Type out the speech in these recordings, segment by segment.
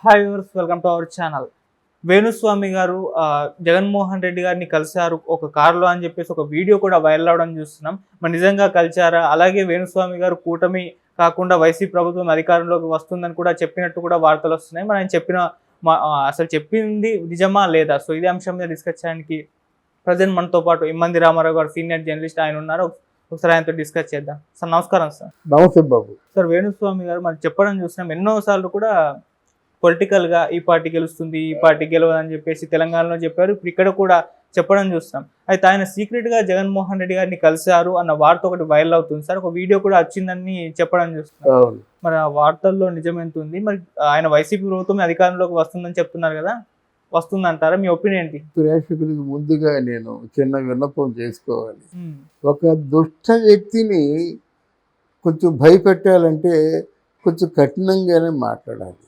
Hi viewers, welcome to our channel. Venu Swamy గారు జగన్మోహన్ రెడ్డి గారిని కలిశారు ఒక కారులో అని చెప్పేసి ఒక వీడియో కూడా వైరల్ అవడం చూస్తున్నాం. మరి నిజంగా కలిశారా? అలాగే వేణుస్వామి గారు కూటమి కాకుండా వైసీపీ ప్రభుత్వం అధికారంలోకి వస్తుందని కూడా చెప్పినట్టు కూడా వార్తలు వస్తున్నాయి. మరి ఆయన చెప్పిన అసలు చెప్పింది నిజమా లేదా? సో ఇదే అంశం మీద డిస్కస్ చేయడానికి ప్రజెంట్ మనతో పాటు ఇమ్మంది రామారావు గారు సీనియర్ జర్నలిస్ట్ ఆయన ఉన్నారు. ఒకసారి ఆయనతో డిస్కస్ చేద్దాం. సార్ నమస్కారం. సార్ నమస్తే బాబు. సార్ వేణుస్వామి గారు మనం చెప్పడం చూస్తున్నాం, ఎన్నోసార్లు కూడా పొలిటికల్గా ఈ పార్టీ గెలుస్తుంది, ఈ పార్టీ గెలవదు అని చెప్పేసి తెలంగాణలో చెప్పారు. ఇప్పుడు ఇక్కడ కూడా చెప్పడం చూస్తాం. అయితే ఆయన సీక్రెట్గా జగన్మోహన్ రెడ్డి గారిని కలిశారు అన్న వార్త ఒకటి వైరల్ అవుతుంది సార్. ఒక వీడియో కూడా వచ్చిందని చెప్పడం చూస్తాం. మరి ఆ వార్తల్లో నిజం ఎంత ఉంది? మరి ఆయన వైసీపీ ప్రభుత్వం అధికారంలోకి వస్తుందని చెప్తున్నారు కదా, వస్తుందంటారా? మీ ఒపీనియన్ ఏంటి? ప్రేక్షకులకు ముందుగా నేను చిన్న విన్నపం చేసుకోవాలి. ఒక దుష్ట వ్యక్తిని కొంచెం భయపెట్టాలంటే కొంచెం కఠినంగానే మాట్లాడాలి.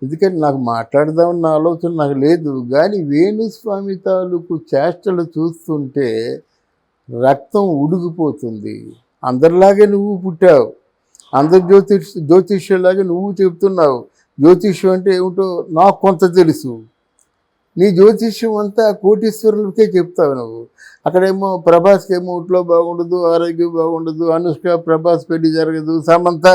ఎందుకంటే నాకు మాట్లాడదామన్న ఆలోచన నాకు లేదు. కానీ వేణుస్వామి తాలూకు చేష్టలు చూస్తుంటే రక్తం ఉడికిపోతుంది. అందరిలాగే నువ్వు పుట్టావు, అందరి జ్యోతిష్యులాగా నువ్వు చెప్తున్నావు. జ్యోతిష్యం అంటే ఏమిటో నాకు కొంత తెలుసు. నీ జ్యోతిష్యం అంతా కోటీశ్వరులకే చెప్తావు నువ్వు. అక్కడేమో ప్రభాస్కి ఏమో ఒంట్లో బాగుండదు, ఆరోగ్యం బాగుండదు, అనుష్క ప్రభాస్ పెళ్లి జరగదు, సమంత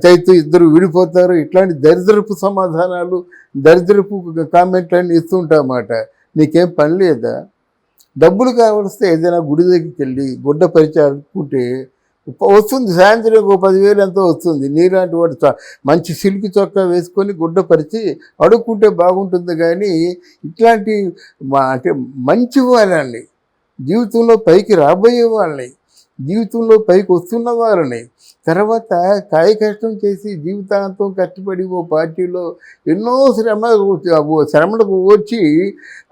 చైతు ఇద్దరు విడిపోతారు. ఇట్లాంటి దరిద్రపు సమాధానాలు, దరిద్రపు కామెంట్లన్నీ ఇస్తుంటామాట. నీకేం పని లేదా? డబ్బులు కావలిస్తే ఏదైనా గుడి దగ్గరికి వెళ్ళి గుడ్డ పరిచి అనుకుంటే వస్తుంది. సాయంత్రం ఒక 10,000 ఎంతో వస్తుంది. నీలాంటి వాడు మంచి సిల్క్ చొక్కా వేసుకొని గుడ్డ పరిచి అడుక్కుంటే బాగుంటుంది. కానీ ఇట్లాంటి అంటే మంచి వాళ్ళని, జీవితంలో పైకి రాబోయే వాళ్ళని, జీవితంలో పైకి వస్తున్న వారిని, తర్వాత కాయ కష్టం చేసి జీవితాంతం కష్టపడి ఓ పార్టీలో ఎన్నో శ్రమలకు వచ్చి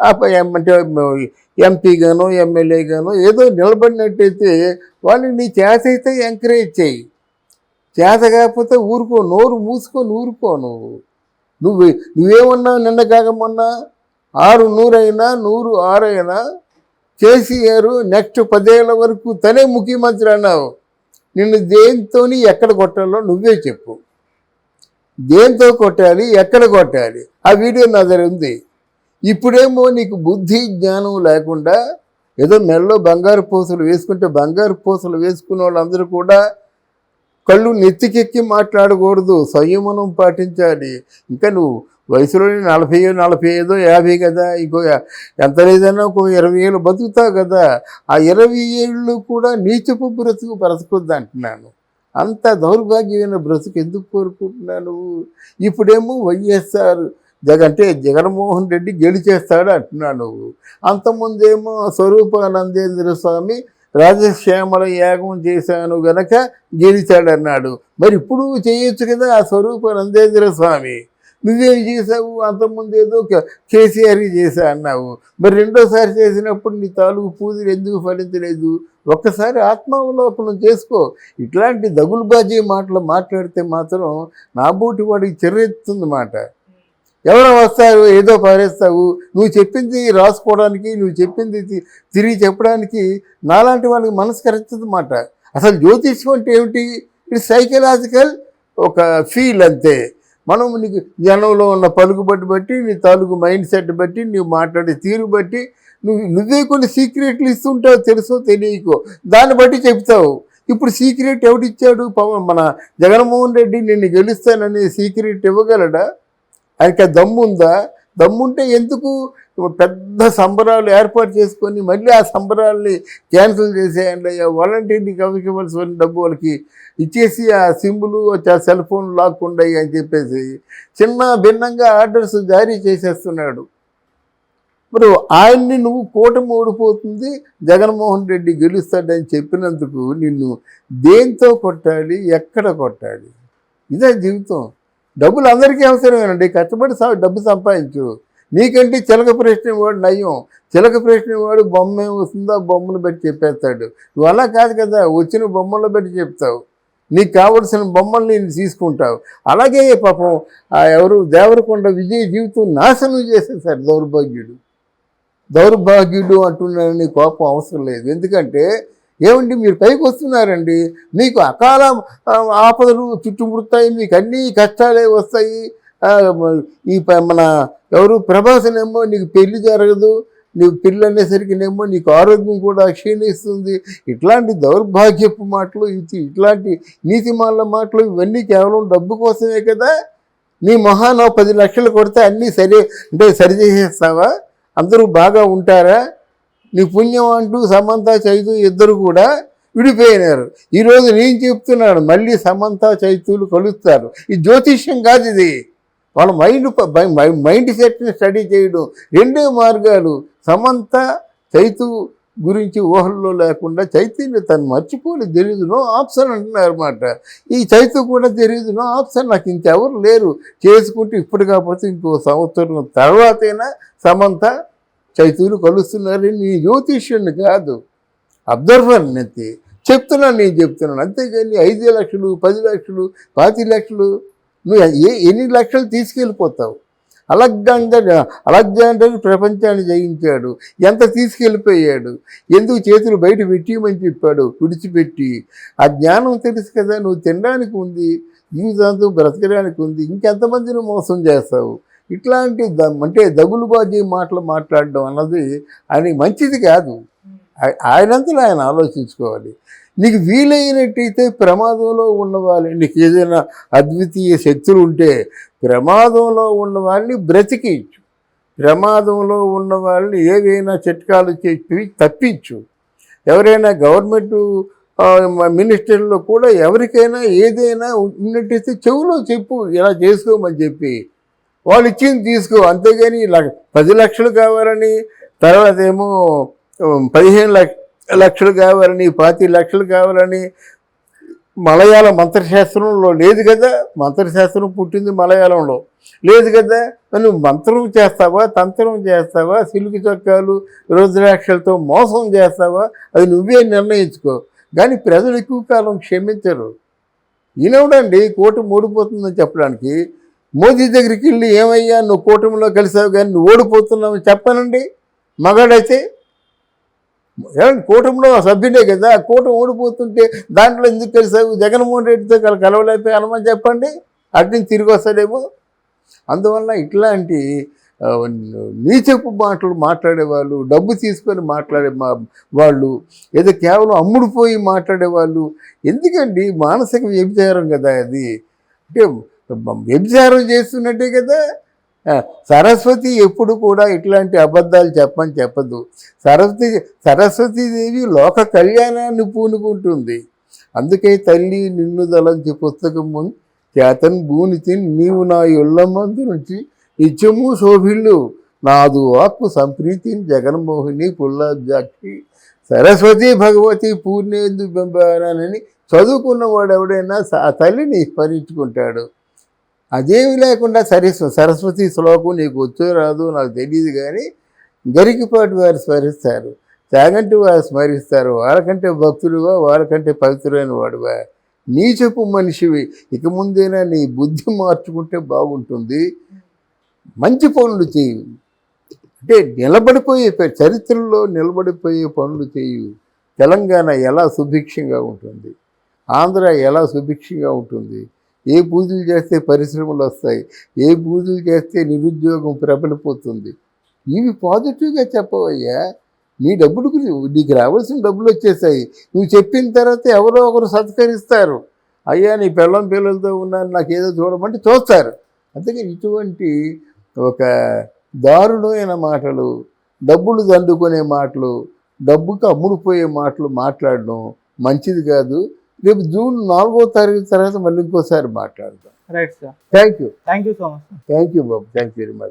అంటే ఎంపీగానో ఎమ్మెల్యేగానో ఏదో నిలబడినట్టయితే వాళ్ళు నీ చేత అయితే ఎంకరేజ్ చేయి. చేత కాకపోతే ఊరుకో, నోరు మూసుకొని ఊరుకో. నువ్వేమన్నావు? నిన్న కాక మొన్న 600 అయినా 106 అయినా కేసీఆర్ నెక్స్ట్ 10 ఏళ్ళ వరకు తనే ముఖ్యమంత్రి అన్నావు. నిన్ను దేంతో ఎక్కడ కొట్టాలో నువ్వే చెప్పు. దేంతో కొట్టాలి, ఎక్కడ కొట్టాలి? ఆ వీడియో నా దగ్గర ఉంది. ఇప్పుడేమో నీకు బుద్ధి జ్ఞానం లేకుండా ఏదో మెల్లో బంగారు పూసలు వేసుకుంటే, బంగారు పూసలు వేసుకున్న వాళ్ళందరూ కూడా కళ్ళు నెత్తికెక్కి మాట్లాడకూడదు, సంయమనం పాటించాలి. ఇంకా నువ్వు వయసులోనే 40, 45, 50 కదా, ఇంకో ఎంత లేదన్నా ఒక 20 ఏళ్ళు బతుకుతావు కదా. ఆ 20 ఏళ్ళు కూడా నీచపు బ్రతుకొద్దు అంటున్నాను. అంత దౌర్భాగ్యమైన బ్రతుకు ఎందుకు కోరుకుంటున్నాను? ఇప్పుడేమో వైఎస్ఆర్ అంటే జగన్మోహన్ రెడ్డి గెలిచేస్తాడు అంటున్నాను నువ్వు. అంతకుముందేమో స్వరూపానందేంద్ర స్వామి రాజశ్యామల యాగం చేశాను గనక గెలిచాడన్నాడు. మరి ఇప్పుడు చేయొచ్చు కదా ఆ స్వరూపానందేంద్ర స్వామి. నువ్వేం చేసావు? అంతకుముందు ఏదో కేసీఆర్ చేశా అన్నావు. మరి రెండోసారి చేసినప్పుడు నీ తాలూకు పూజలు ఎందుకు ఫలించలేదు? ఒక్కసారి ఆత్మావలోకనం చేసుకో. ఇట్లాంటి దగులుబాజీ మాటలు మాట్లాడితే మాత్రం నా బోటి వాడికి చెర్రెత్తుంది మాట. ఎవరో వస్తారు, ఏదో పారేస్తావు. నువ్వు చెప్పింది రాసుకోవడానికి, నువ్వు చెప్పింది తిరిగి చెప్పడానికి నాలాంటి వాళ్ళకి మనసు కరెక్తుంది మాట. అసలు జ్యోతిష్యం అంటే ఏమిటి? ఇది సైకలాజికల్ ఒక ఫీల్ అంతే. మనం నీకు జనంలో ఉన్న పలుకుబట్టి బట్టి, నీ తాలూకు మైండ్ సెట్ బట్టి, నువ్వు మాట్లాడే తీరు బట్టి నువ్వే కొన్ని సీక్రెట్లు ఇస్తుంటావు, తెలుసో తెలియకో, దాన్ని బట్టి చెప్తావు. ఇప్పుడు సీక్రెట్ ఎవడిచ్చాడు? మన జగన్మోహన్ రెడ్డి నిన్ను గెలుస్తాననే సీక్రెట్ ఇవ్వగలడా? ఆయనకి దమ్ముందా? దమ్ముంటే ఎందుకు పెద్ద సంబరాలు ఏర్పాటు చేసుకొని మళ్ళీ ఆ సంబరాల్ని క్యాన్సిల్ చేసేయండి. వాలంటీర్కి ఇవ్వాల్సిన డబ్బు వాళ్ళకి ఇచ్చేసి ఆ సింబులు ఆ సెల్ ఫోన్ లాక్కుండా అని చెప్పేసి చిన్న భిన్నంగా ఆర్డర్స్ జారీ చేసేస్తున్నాడు. మరి ఆయన్ని నువ్వు కూటమి ఓడిపోతుంది, జగన్మోహన్ రెడ్డి గెలుస్తాడని చెప్పినందుకు నిన్ను దేంతో కొట్టాలి, ఎక్కడ కొట్టాలి? ఇదే జీవితం. డబ్బులు అందరికీ అవసరమేనండి. కష్టపడి డబ్బు సంపాదించు. నీకంటే చిలక ప్రశ్న వాడు నయం. చిలక ప్రశ్న వాడు బొమ్మ ఏమి వస్తుందో బొమ్మను బట్టి చెప్పేస్తాడు. నువ్వు అలా కాదు కదా, వచ్చిన బొమ్మలను బట్టి చెప్తావు. నీకు కావలసిన బొమ్మల్ని నేను తీసుకుంటావు. అలాగే పాపం ఎవరు దేవరకొండ విజయ్ జీవితం నాశనం చేసేసాడు దౌర్భాగ్యుడు అంటున్నాడని కోపం అవసరం లేదు. ఎందుకంటే ఏమండి మీరు పైకి వస్తున్నారండి, మీకు అకాల ఆపదలు చుట్టుముడతాయి, మీకు అన్నీ కష్టాలే వస్తాయి, మన ఎవరు ప్రభాసనేమో నీకు పెళ్లి జరగదు, నీకు పెళ్ళి అనేసరికినేమో నీకు ఆరోగ్యం కూడా క్షీణిస్తుంది. ఇట్లాంటి దౌర్భాగ్యపు మాటలు, ఇట్లాంటి నీతిమాల మాటలు ఇవన్నీ కేవలం డబ్బు కోసమే కదా. నీ మొహాన 10 లక్షలు కొడితే అన్నీ సరిచేసేస్తావా? అందరూ బాగా ఉంటారా? నీ పుణ్యం అంటూ సమంత చైతు ఇద్దరు కూడా విడిపోయినారు. ఈరోజు నేను చెప్తున్నాను, మళ్ళీ సమంత చైతులు కలుస్తారు. ఈ జ్యోతిష్యం కాదు, ఇది వాళ్ళ మైండ్ సెట్ని స్టడీ చేయడం. 2 మార్గాలు. సమంత చైతు గురించి ఊహల్లో లేకుండా చైతన్య తను మర్చిపోలేదు, తెలియదు, నో ఆప్షన్ అంటున్నారు అన్నమాట. ఈ చైతు కూడా తెలియదు, నో ఆప్షన్, నాకు ఇంకెవరు లేరు, చేసుకుంటే ఇప్పుడు కాకపోతే ఇంకో సంవత్సరం తర్వాతైనా సమంత చైతులు కలుస్తున్నారని నీ జ్యోతిష్యుని కాదు, అబ్జర్వర్ నెత్తి నేను చెప్తున్నాను. అంతేగాని 5 లక్షలు 10 లక్షలు 20 లక్షలు నువ్వు ఎన్ని లక్షలు తీసుకెళ్ళిపోతావు? అలెగ్జాండర్ ప్రపంచాన్ని జయించాడు, ఎంత తీసుకెళ్ళిపోయాడు, ఎందుకు చేతులు బయట పెట్టిమని చెప్పాడు, విడిచిపెట్టి. ఆ జ్ఞానం తెలుసు కదా, నువ్వు తినడానికి ఉంది, జీవితాంతం బ్రతకడానికి ఉంది, ఇంకెంతమందిని మోసం చేస్తావు? ఇట్లాంటి అంటే దగులుబాజీ మాటలు మాట్లాడడం అన్నది ఆయన మంచిది కాదు. ఆయనంతలో ఆయన ఆలోచించుకోవాలి. నీకు వీలైనట్టయితే ప్రమాదంలో ఉన్నవాళ్ళు, నీకు ఏదైనా అద్వితీయ శక్తులు ఉంటే ప్రమాదంలో ఉన్న వాళ్ళని బ్రతికించు, ప్రమాదంలో ఉన్న వాళ్ళని ఏవైనా చిట్కాలు చెప్పి తప్పించు. ఎవరైనా గవర్నమెంట్ మినిస్టర్లో కూడా ఎవరికైనా ఏదైనా ఉన్నట్టయితే చెవులో చెప్పు, ఇలా చేసుకోమని చెప్పి, వాళ్ళు ఇచ్చింది తీసుకో. అంతేగాని 10 లక్షలు కావాలని, తర్వాత ఏమో 15 లక్షలు కావాలని, 25 లక్షలు కావాలని. మలయాళ మంత్రశాస్త్రంలో లేదు కదా, మంత్రశాస్త్రం పుట్టింది మలయాళంలో లేదు కదా. నువ్వు మంత్రం చేస్తావా, తంత్రం చేస్తావా, సిల్క్ చొక్కాలు రుద్రాక్షలతో మోసం చేస్తావా, అది నువ్వే నిర్ణయించుకో. కానీ ప్రజలు ఎక్కువ కాలం క్షమించరు. ఈయనవడండి కూటమి ఓడిపోతుందని చెప్పడానికి. మోదీ దగ్గరికి వెళ్ళి ఏమయ్యా నువ్వు కూటమిలో కలిసావు కానీ నువ్వు ఓడిపోతున్నావు చెప్పానండి. మగాడైతే కూటమిలో సభ్యుడే కదా, కూటమి ఓడిపోతుంటే దాంట్లో ఎందుకు కలిసావు? జగన్మోహన్ రెడ్డితో కలవలేకపోయి అనమని చెప్పండి, అటు తిరిగి వస్తాడేమో. అందువల్ల ఇట్లాంటి నీచపు మాటలు మాట్లాడేవాళ్ళు, డబ్బు తీసుకొని మాట్లాడే వాళ్ళు, ఏదో కేవలం అమ్ముడుపోయి మాట్లాడేవాళ్ళు ఎందుకండి? మానసిక వ్యభిచారం కదా అది. అంటే వ్యభిచారం చేస్తున్నట్టే కదా. సరస్వతి ఎప్పుడు కూడా ఇట్లాంటి అబద్ధాలు చెప్పదు. సరస్వతీదేవి లోక కళ్యాణాన్ని పూనుకుంటుంది. అందుకే తల్లి నిన్ను దళంచి పుస్తకము చేతన్ భూనితి నీవు నా ఇళ్ళమందు నుంచి నిత్యము శోభిళ్ళు నాదు వాక్కు సంప్రీతిని జగన్మోహిని పుల్లాబ్జాక్షి సరస్వతి భగవతి పూర్ణేందు బింబానని చదువుకున్నవాడు ఎవడైనా ఆ తల్లిని స్మరించుకుంటాడు. అదేమి లేకుండా సరస్వతి శ్లోకం నీకు వచ్చో రాదు నాకు తెలియదు, కానీ గరికిపాటి వారు స్మరిస్తారు, చాగంటి వారు స్మరిస్తారు. వాళ్ళకంటే భక్తుడువా, వాళ్ళకంటే పవిత్రులైన వాడువా? నీచపు మనిషివి. ఇక ముందైనా నీ బుద్ధి మార్చుకుంటే బాగుంటుంది. మంచి పనులు చేయు, అంటే నిలబడిపోయే చరిత్రలో నిలబడిపోయే పనులు చేయు. తెలంగాణ ఎలా సుభిక్షంగా ఉంటుంది, ఆంధ్ర ఎలా సుభిక్షంగా ఉంటుంది. ఏ పూజలు చేస్తే పరిశ్రమలు వస్తాయి, ఏ పూజలు చేస్తే నిరుద్యోగం ప్రబలిపోతుంది. ఇవి పాజిటివ్గా చెప్పవయ్యా. నీ డబ్బులు నీకు రావాల్సిన డబ్బులు వచ్చేసాయి, నువ్వు చెప్పిన తర్వాత ఎవరో ఒకరు సత్కరిస్తారు. అయ్యా నీ పిల్లలతో ఉన్నాను నాకు ఏదో చూడమంటే చూస్తారు. అందుకని ఇటువంటి ఒక దారుణమైన మాటలు, డబ్బులు దండుకునే మాటలు, డబ్బుకు అమ్ముడుపోయే మాటలు మాట్లాడడం మంచిది కాదు. రేపు జూన్ 4వ తారీఖు తర్వాత మళ్ళీ ఇంకోసారి మాట్లాడదాం. Right sir, thank you so much. Thank you Babu, thank you very much.